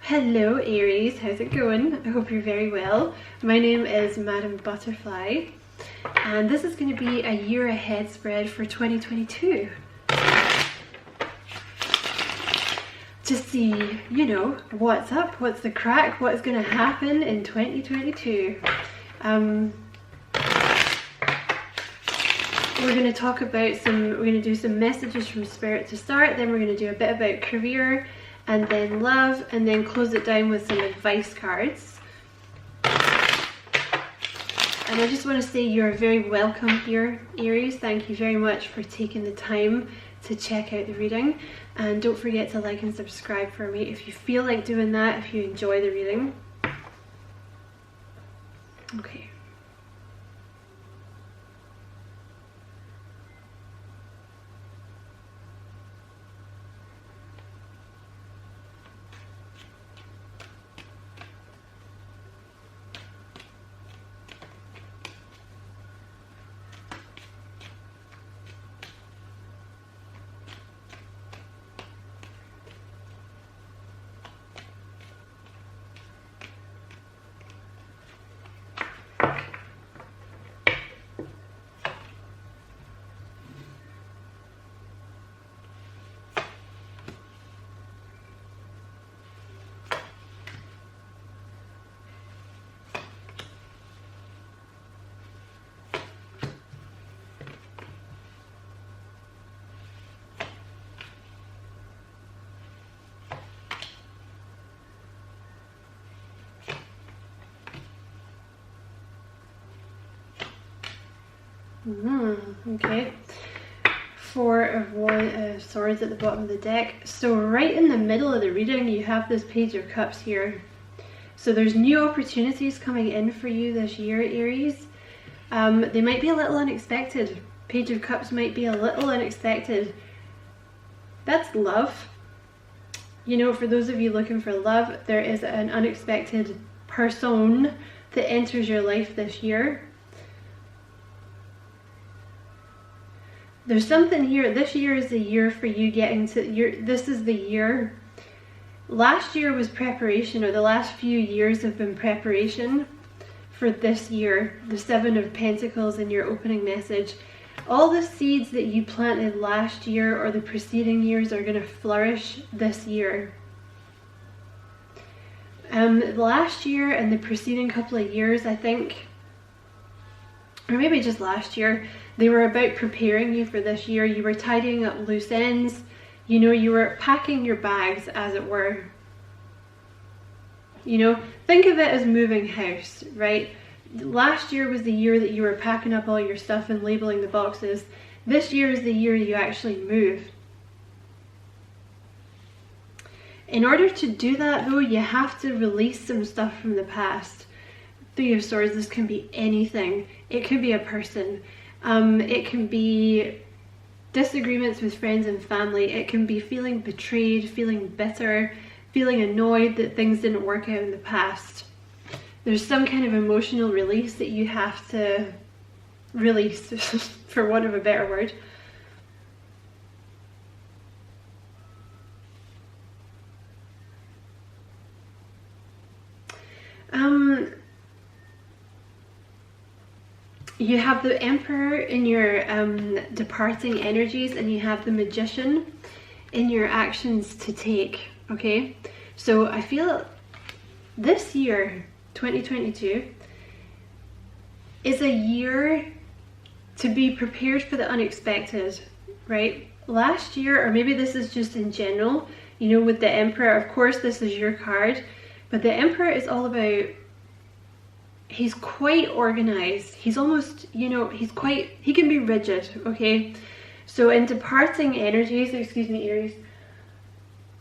Hello Aries, how's it going? I hope you're very well. My name is Madam Butterfly and this is going to be a year ahead spread for 2022. To see, you know, what's up, what's the crack, what's going to happen in 2022. We're going to talk about we're going to do some messages from Spirit to start, then we're going to do a bit about career, and then love, and then close it down with some advice cards. And I just want to say you're very welcome here, Aries. Thank you very much for taking the time to check out the reading. And don't forget to like and subscribe for me if you feel like doing that, if you enjoy the reading. Okay. Okay, Four of Swords at the bottom of the deck. So right in the middle of the reading you have this Page of Cups here. So there's new opportunities coming in for you this year, Aries. They might be a little unexpected. Page of Cups might be a little unexpected. That's love. You know, for those of you looking for love, there is an unexpected person that enters your life this year. There's something here. This year is the year for you getting to this is the year. Last year was preparation, or the last few years have been preparation for this year. The Seven of Pentacles in your opening message. All the seeds that you planted last year or the preceding years are going to flourish this year. Last year and the preceding couple of years, I think, or maybe just last year, they were about preparing you for this year. You were tidying up loose ends. You know, you were packing your bags, as it were. You know, think of it as moving house, right? Last year was the year that you were packing up all your stuff and labeling the boxes. This year is the year you actually move. In order to do that, though, you have to release some stuff from the past. Three of Swords, this can be anything. It can be a person. It can be disagreements with friends and family. It can be feeling betrayed, feeling bitter, feeling annoyed that things didn't work out in the past. There's some kind of emotional release that you have to release, for want of a better word. You have the Emperor in your departing energies, and you have the Magician in your actions to take, okay? So I feel this year, 2022, is a year to be prepared for the unexpected, right? Last year, or maybe this is just in general, you know, with the Emperor, of course this is your card, but the Emperor is all about, he's quite organized. He's almost, you know, he can be rigid, okay? So in departing energies, excuse me, Aries,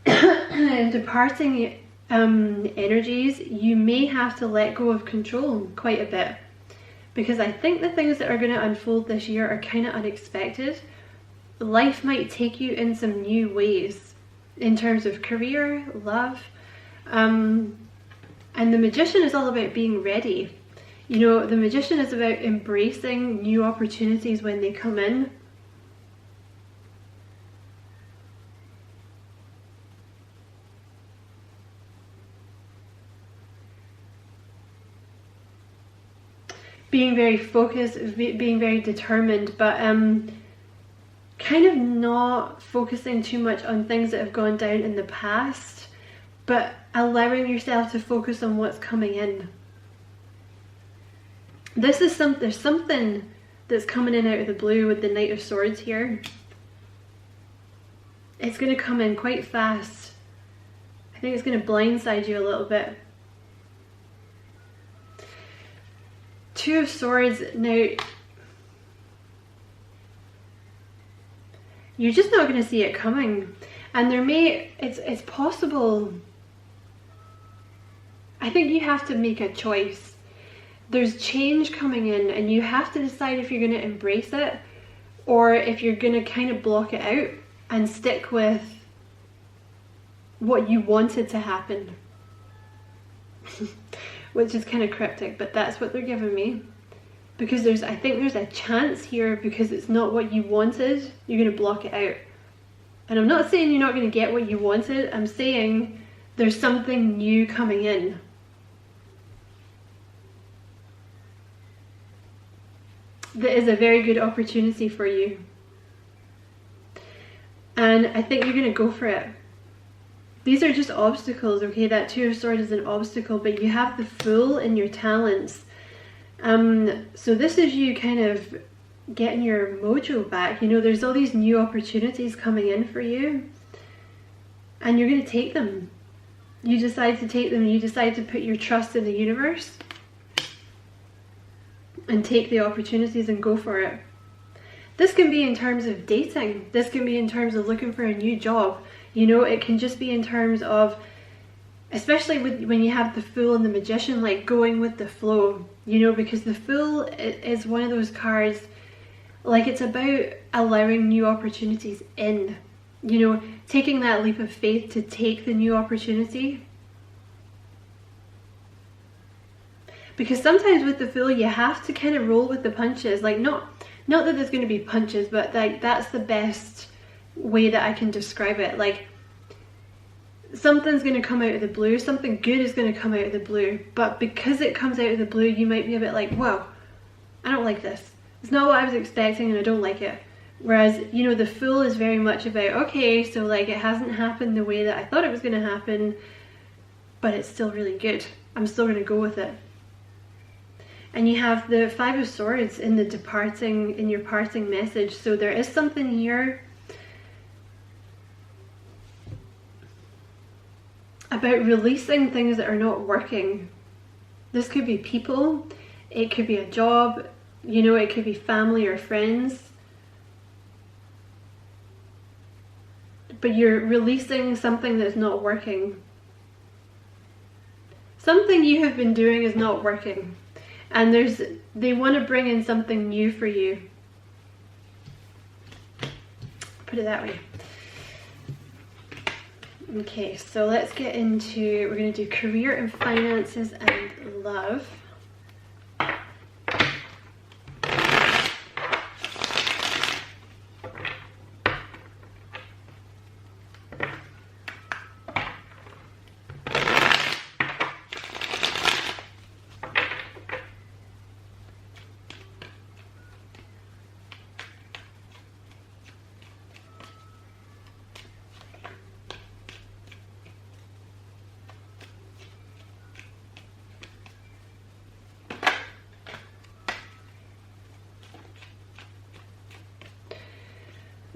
in departing energies, you may have to let go of control quite a bit, because I think the things that are going to unfold this year are kind of unexpected. Life might take you in some new ways in terms of career, love, and the Magician is all about being ready. You know, the Magician is about embracing new opportunities when they come in. being very focused, being very determined, but kind of not focusing too much on things that have gone down in the past, but allowing yourself to focus on what's coming in. This is there's something that's coming in out of the blue with the Knight of Swords here. It's going to come in quite fast. I think it's going to blindside you a little bit. Two of Swords, now you're just not going to see it coming, and there may, it's possible, I think you have to make a choice. There's change coming in and you have to decide if you're going to embrace it or if you're going to kind of block it out and stick with what you wanted to happen. Which is kind of cryptic, but that's what they're giving me. Because I think there's a chance here, because it's not what you wanted, you're going to block it out. And I'm not saying you're not going to get what you wanted, I'm saying there's something new coming in. That is a very good opportunity for you. And I think you're going to go for it. These are just obstacles, okay? That Two of Swords is an obstacle, but you have the Fool in your talents. So this is you kind of getting your mojo back. You know, there's all these new opportunities coming in for you. And you're going to take them. You decide to take them. You decide to put your trust in the universe. And take the opportunities and go for it. This can be in terms of dating. This can be in terms of looking for a new job. You know, it can just be in terms of, especially when you have the Fool and the Magician, like going with the flow. You know, because the Fool is one of those cards, like it's about allowing new opportunities in. You know, taking that leap of faith to take the new opportunity. Because sometimes with the Fool, you have to kind of roll with the punches. Like, not that there's going to be punches, but like that's the best way that I can describe it. Like, something's going to come out of the blue, something good is going to come out of the blue, but because it comes out of the blue, you might be a bit like, whoa, I don't like this. It's not what I was expecting and I don't like it. Whereas, you know, the Fool is very much about, okay, so like it hasn't happened the way that I thought it was going to happen, but it's still really good. I'm still going to go with it. And you have the Five of Swords in your parting message. So there is something here about releasing things that are not working. This could be people, it could be a job, you know, it could be family or friends. But you're releasing something that's not working. Something you have been doing is not working. And they want to bring in something new for you. Put it that way. Okay, so let's get into, we're going to do career and finances and love.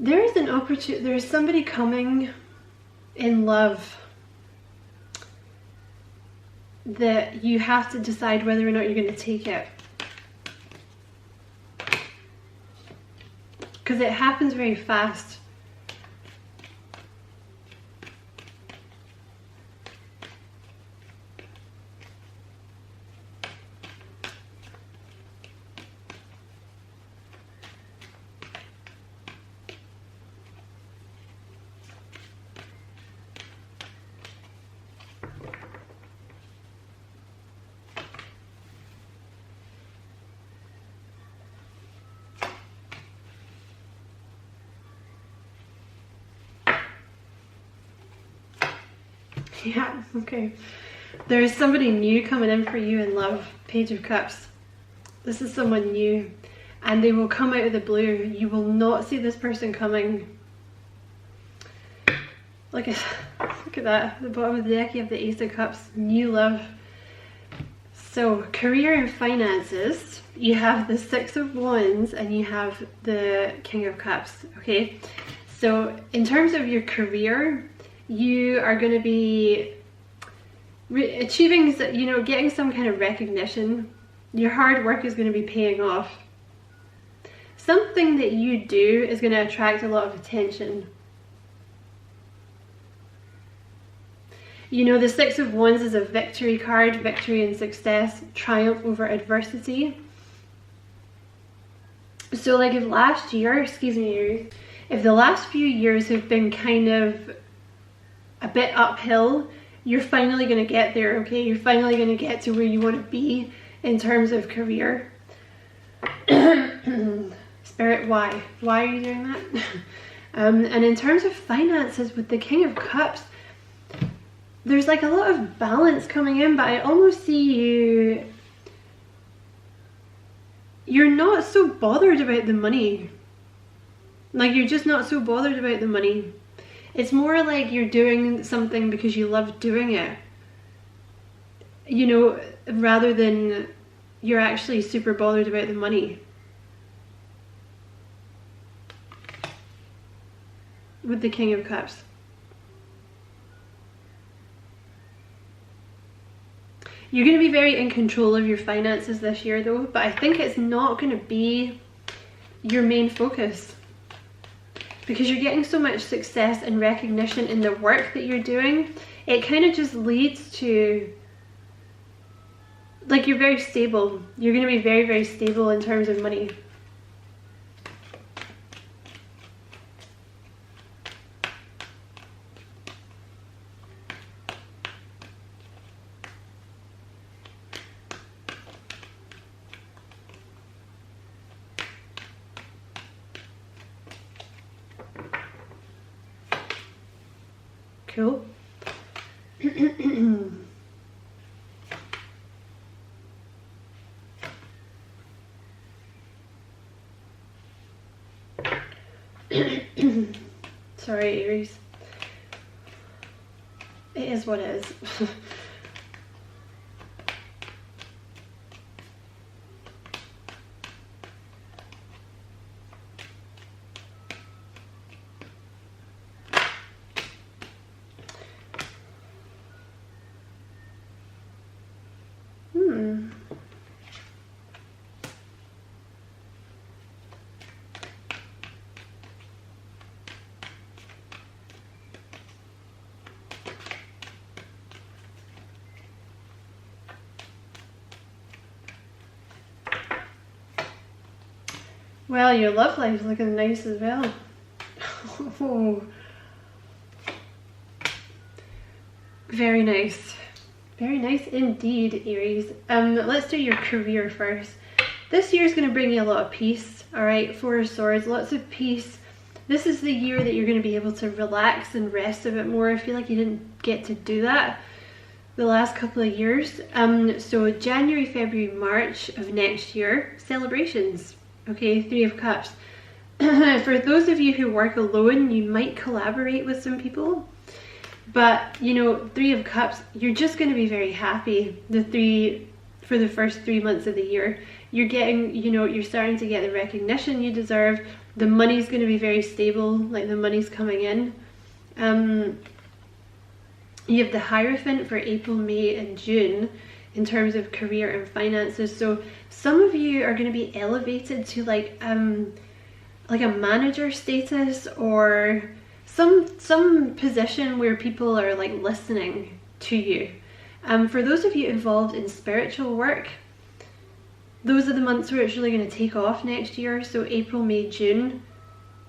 There is an opportunity, there is somebody coming in love that you have to decide whether or not you're going to take it. Because it happens very fast. Yeah, okay. There's somebody new coming in for you in love. Page of Cups. This is someone new, and they will come out of the blue. You will not see this person coming. Look at that, at the bottom of the deck you have the Ace of Cups, new love. So career and finances, you have the Six of Wands and you have the King of Cups, okay? So in terms of your career, you are going to be achieving, you know, getting some kind of recognition. Your hard work is going to be paying off. Something that you do is going to attract a lot of attention. You know, the Six of Wands is a victory card, victory and success, triumph over adversity. So like if last year, excuse me, Aries, if the last few years have been kind of a bit uphill, you're finally going to get there, okay? You're finally going to get to where you want to be in terms of career. Spirit, why? Why are you doing that? And in terms of finances with the King of Cups, there's like a lot of balance coming in, but I almost see you're not so bothered about the money. Like, you're just not so bothered about the money. It's more like you're doing something because you love doing it, you know, rather than you're actually super bothered about the money. With the King of Cups. You're going to be very in control of your finances this year though, but I think it's not going to be your main focus, because you're getting so much success and recognition in the work that you're doing. It kind of just leads to, like, you're very stable. You're going to be very, very stable in terms of money. Cool. Sorry, Aries. It is what it is. Well, your love life's looking nice as well. Oh. Very nice. Very nice indeed, Aries. Let's do your career first. This year is going to bring you a lot of peace, alright? Four of Swords, lots of peace. This is the year that you're going to be able to relax and rest a bit more. I feel like you didn't get to do that the last couple of years. So January, February, March of next year, celebrations. Okay, Three of Cups. For those of you who work alone, you might collaborate with some people. But, you know, Three of Cups, you're just going to be very happy for the first 3 months of the year. You're getting, you know, you're starting to get the recognition you deserve. The money's going to be very stable, like the money's coming in. You have the Hierophant for April, May and June in terms of career and finances. So some of you are going to be elevated to like a manager status, or some position where people are like listening to you. For those of you involved in spiritual work, those are the months where it's really going to take off next year. So April, May, June,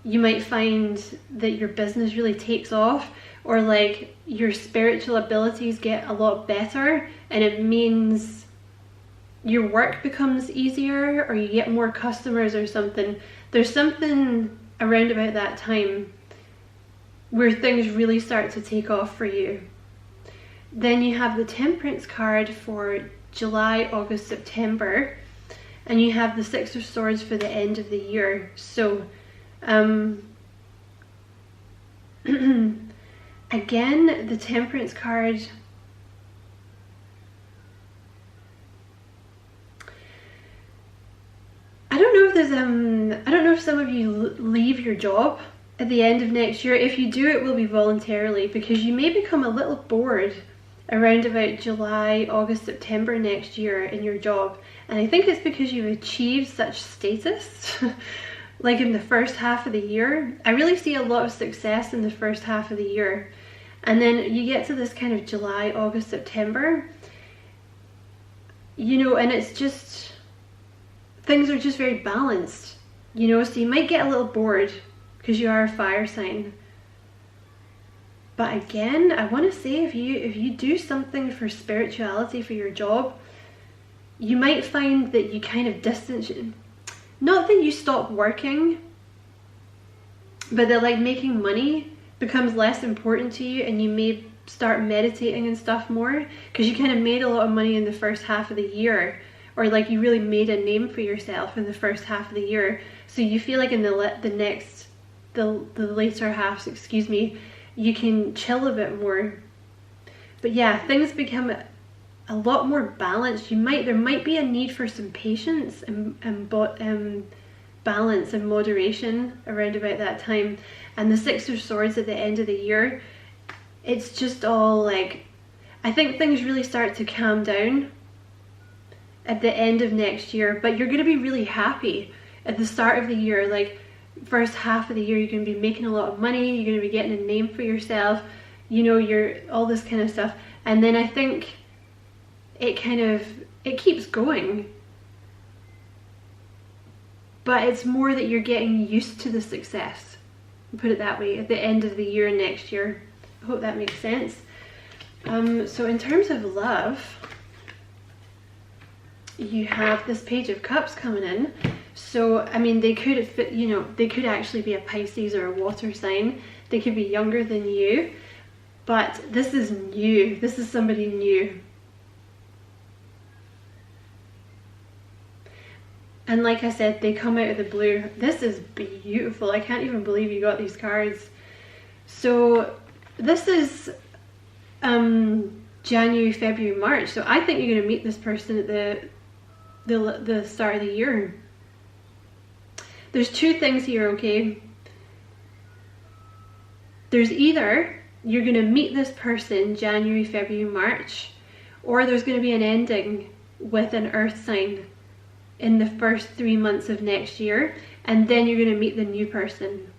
you might find that your business really takes off, or like your spiritual abilities get a lot better, and it means your work becomes easier, or you get more customers or something. There's something around about that time where things really start to take off for you. Then you have the Temperance card for July, August, September. and you have the Six of Swords for the end of the year. So again, the Temperance card. I don't know if there's I don't know if some of you leave your job at the end of next year. If you do, it will be voluntarily, because you may become a little bored around about July, August, September next year in your job. And I think it's because you've achieved such status like in the first half of the year. I really see a lot of success in the first half of the year. And then you get to this kind of July, August, September, you know, and it's just, things are just very balanced, you know, so you might get a little bored because you are a fire sign. But again, I want to say, if you do something for spirituality for your job, you might find that you kind of distance, not that you stop working, but that like making money becomes less important to you, and you may start meditating and stuff more because you kind of made a lot of money in the first half of the year, or like you really made a name for yourself in the first half of the year. So you feel like in the later halves, excuse me, you can chill a bit more. But yeah, things become a lot more balanced. There might be a need for some patience and balance and moderation around about that time. And the Six of Swords at the end of the year, it's just all like, I think things really start to calm down at the end of next year. But you're going to be really happy at the start of the year. Like, first half of the year, you're going to be making a lot of money, you're going to be getting a name for yourself, you know, you're all this kind of stuff. And then I think it keeps going, but it's more that you're getting used to the success, put it that way, at the end of the year next year. I hope that makes sense. So in terms of love, you have this Page of Cups coming in. So, I mean, they could fit, you know, they could actually be a Pisces or a water sign. They could be younger than you, but this is new. This is somebody new. And like I said, they come out of the blue. This is beautiful. I can't even believe you got these cards. So this is January, February, March. So I think you're going to meet this person at the start of the year. There's two things here, okay? There's either you're going to meet this person January, February, March, or there's going to be an ending with an earth sign in the first 3 months of next year, and then you're going to meet the new person.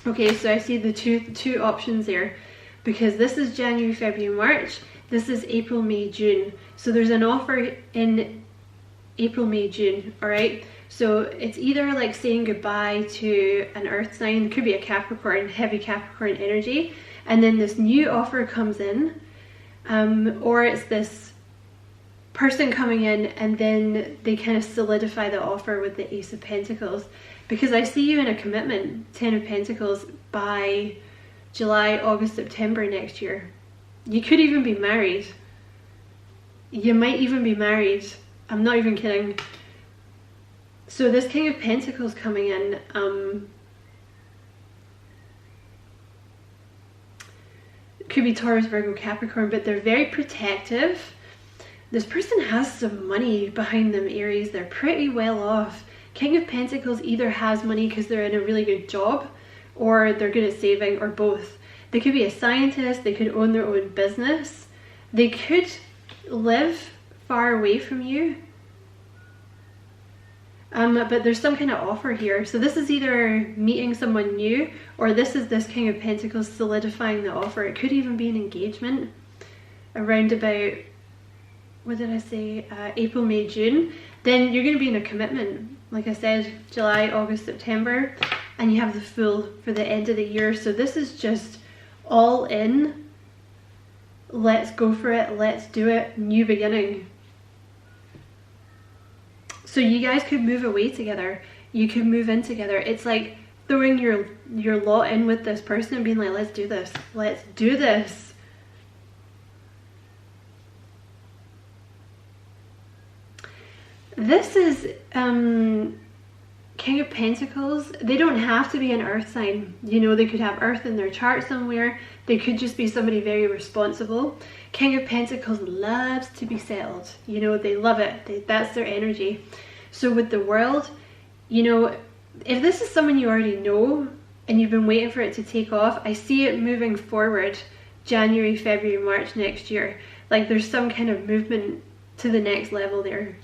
Okay, so I see the two options there, because this is January, February, March. This is April, May, June. So there's an offer in April, May, June, all right? So it's either like saying goodbye to an earth sign, it could be a Capricorn, heavy Capricorn energy, and then this new offer comes in, or it's this person coming in and then they kind of solidify the offer with the Ace of Pentacles, because I see you in a commitment, 10 of Pentacles, by July, August, September next year. You could even be married. You might even be married. I'm not even kidding. So this King of Pentacles coming in, could be Taurus, Virgo, Capricorn, but they're very protective. This person has some money behind them, Aries. They're pretty well off. King of Pentacles either has money because they're in a really good job, or they're good at saving, or both. They could be a scientist, they could own their own business, they could live far away from you. But there's some kind of offer here. So this is either meeting someone new, or this is this King of Pentacles solidifying the offer. It could even be an engagement around about, what did I say, April, May, June. Then you're going to be in a commitment, like I said, July, August, September, and you have the Fool for the end of the year. So this is just all in, let's go for it, let's do it, new beginning. So you guys could move away together, you could move in together. It's like throwing your lot in with this person and being like, let's do this, let's do this. This is King of Pentacles. They don't have to be an earth sign. You know, they could have earth in their chart somewhere. They could just be somebody very responsible. King of Pentacles loves to be settled. You know, they love it. That's their energy. So with the World, you know, if this is someone you already know and you've been waiting for it to take off, I see it moving forward January, February, March next year. Like there's some kind of movement to the next level there.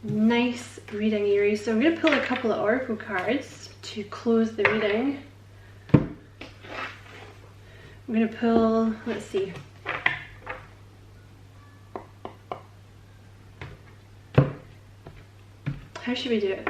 Nice reading, Aries. So I'm going to pull a couple of oracle cards to close the reading. I'm going to pull, let's see. How should we do it?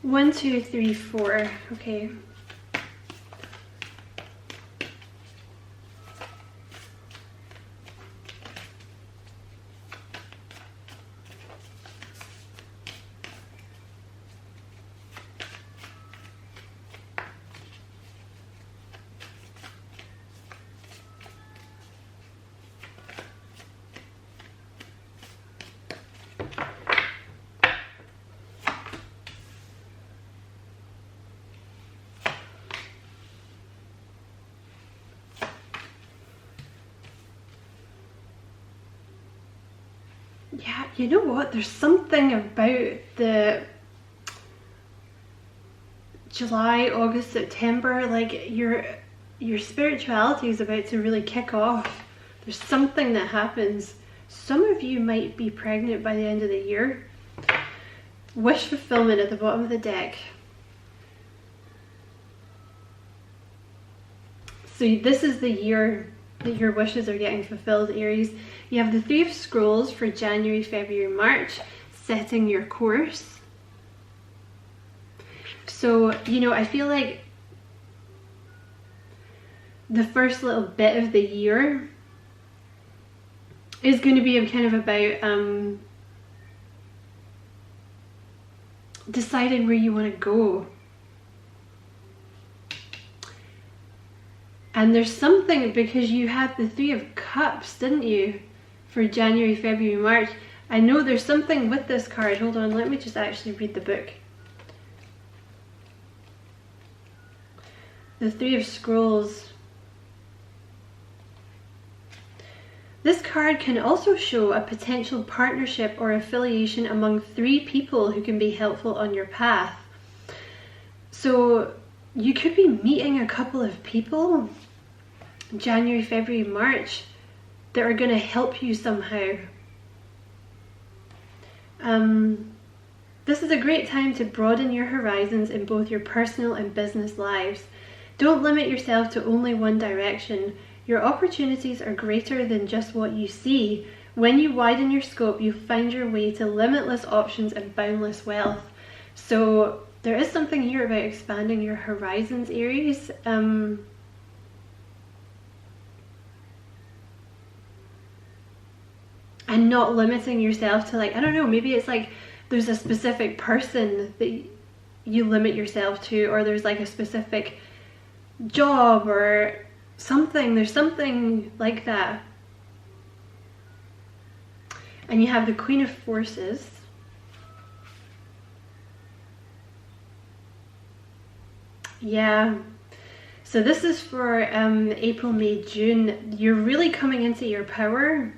One, two, three, four. Okay. Yeah, you know what? There's something about the July, August, September, like your spirituality is about to really kick off. There's something that happens. Some of you might be pregnant by the end of the year. Wish fulfillment at the bottom of the deck. So this is the year that your wishes are getting fulfilled, Aries. You have the Three of Scrolls for January, February, March, setting your course. So, you know, I feel like the first little bit of the year is going to be kind of about deciding where you want to go. And there's something, because you had the Three of Cups, didn't you? For January, February, March. I know there's something with this card. Hold on, let me just actually read the book. The Three of Scrolls. This card can also show a potential partnership or affiliation among three people who can be helpful on your path. So you could be meeting a couple of people January, February, March that are going to help you somehow. This is a great time to broaden your horizons in both your personal and business lives. Don't limit yourself to only one direction. Your opportunities are greater than just what you see. When you widen your scope, you find your way to limitless options and boundless wealth. So there is something here about expanding your horizons, Aries. And not limiting yourself to, like, I don't know, maybe it's like there's a specific person that you limit yourself to, or there's like a specific job or something. There's something like that. And you have the Queen of Forces. Yeah. So this is for April, May, June. You're really coming into your power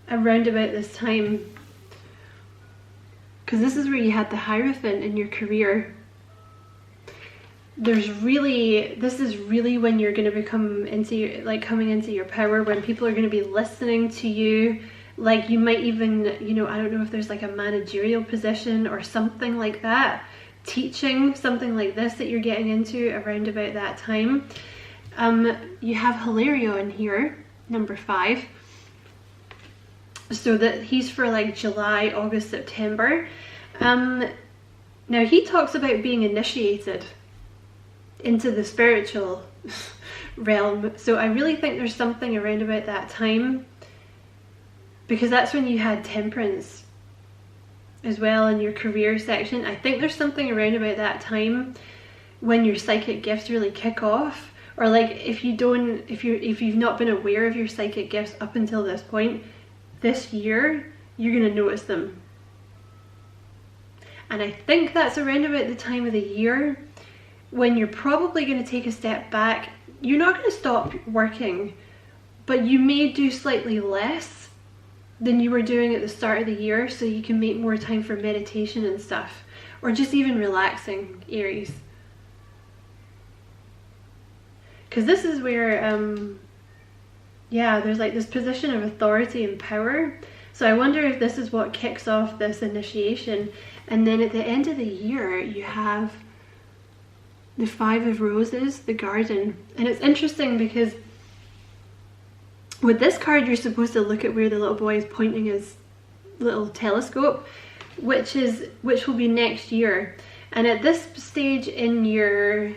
around about this time, because this is where you had the Hierophant in your career. This is really when you're going to become into, like, coming into your power, when people are going to be listening to you. Like, you might even, you know, I don't know if there's like a managerial position or something like that, teaching, something like this that you're getting into around about that time. You have Hilarion here, number 5. So that he's for like July, August, September. Now he talks about being initiated into the spiritual realm. So I really think there's something around about that time, because that's when you had temperance as well in your career section. I think there's something around about that time when your psychic gifts really kick off, or like if you've not been aware of your psychic gifts up until this point, this year you're going to notice them. And I think that's around about the time of the year when you're probably going to take a step back. You're not going to stop working, but you may do slightly less than you were doing at the start of the year, so you can make more time for meditation and stuff, or just even relaxing, Aries. Because this is where, yeah, there's like this position of authority and power. So I wonder if this is what kicks off this initiation. And then at the end of the year, you have the 5 of Roses, the garden. And it's interesting because with this card, you're supposed to look at where the little boy is pointing his little telescope, which will be next year. And at this stage in your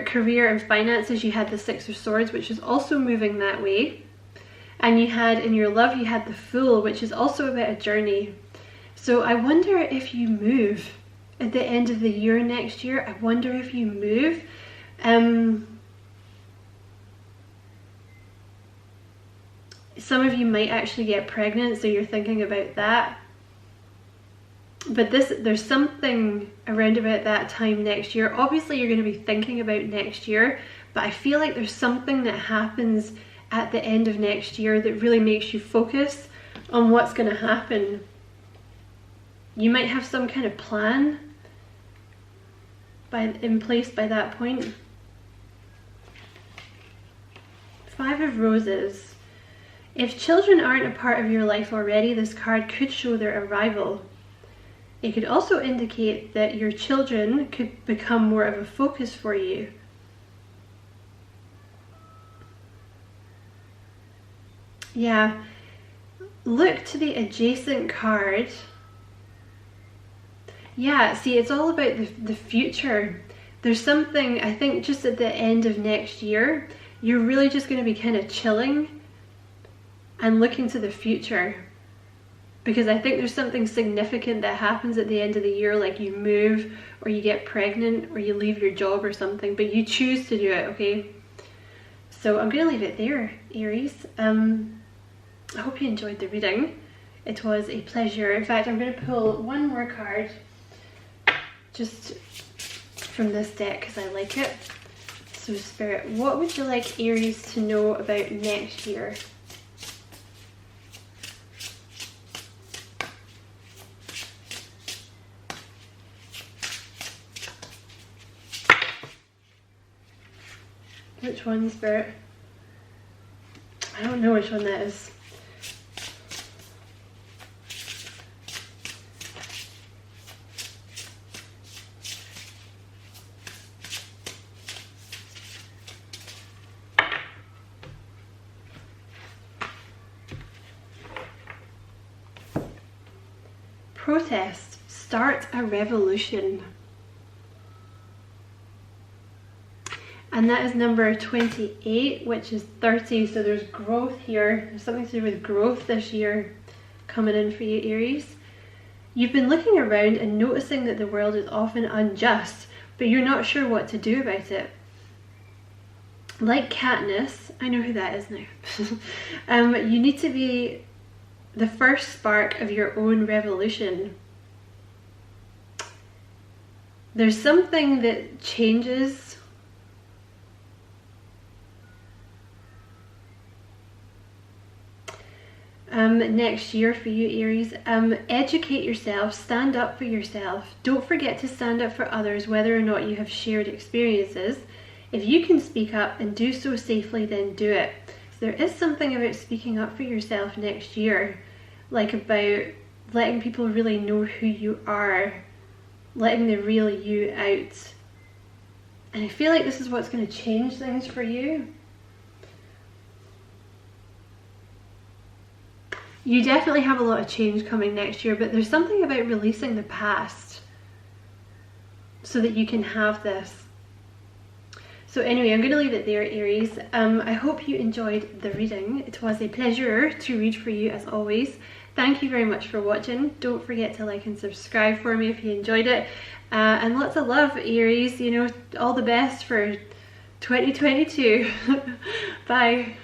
career and finances, you had the 6 of Swords, which is also moving that way. And you had, in your love, you had the Fool, which is also about a journey. So I wonder if you move at the end of the year next year. I wonder if you move. Some of you might actually get pregnant, so you're thinking about that. But there's something around about that time next year. Obviously, you're going to be thinking about next year, but I feel like there's something that happens at the end of next year that really makes you focus on what's going to happen. You might have some kind of plan in place by that point. 5 of Roses. If children aren't a part of your life already, this card could show their arrival. It could also indicate that your children could become more of a focus for you. Yeah, look to the adjacent card. Yeah, see, it's all about the future. There's something, I think, just at the end of next year, you're really just going to be kind of chilling and looking to the future. Because I think there's something significant that happens at the end of the year, like you move, or you get pregnant, or you leave your job or something, but you choose to do it, okay? So I'm going to leave it there, Aries. I hope you enjoyed the reading. It was a pleasure. In fact, I'm going to pull one more card just from this deck because I like it. So Spirit, what would you like Aries to know about next year? Which one, Spirit? I don't know which one that is. Protest. Start a revolution. And that is number 28, which is 30. So there's growth here. There's something to do with growth this year coming in for you, Aries. You've been looking around and noticing that the world is often unjust, but you're not sure what to do about it. Like Katniss, I know who that is now. You need to be the first spark of your own revolution. There's something that changes next year for you, Aries. Educate yourself, stand up for yourself. Don't forget to stand up for others, whether or not you have shared experiences. If you can speak up and do so safely, then do it. So there is something about speaking up for yourself next year, like about letting people really know who you are, letting the real you out. And I feel like this is what's going to change things for you. You definitely have a lot of change coming next year, but there's something about releasing the past so that you can have this. So anyway, I'm going to leave it there, Aries. I hope you enjoyed the reading. It was a pleasure to read for you as always. Thank you very much for watching. Don't forget to like and subscribe for me if you enjoyed it. And lots of love, Aries. You know, all the best for 2022. Bye.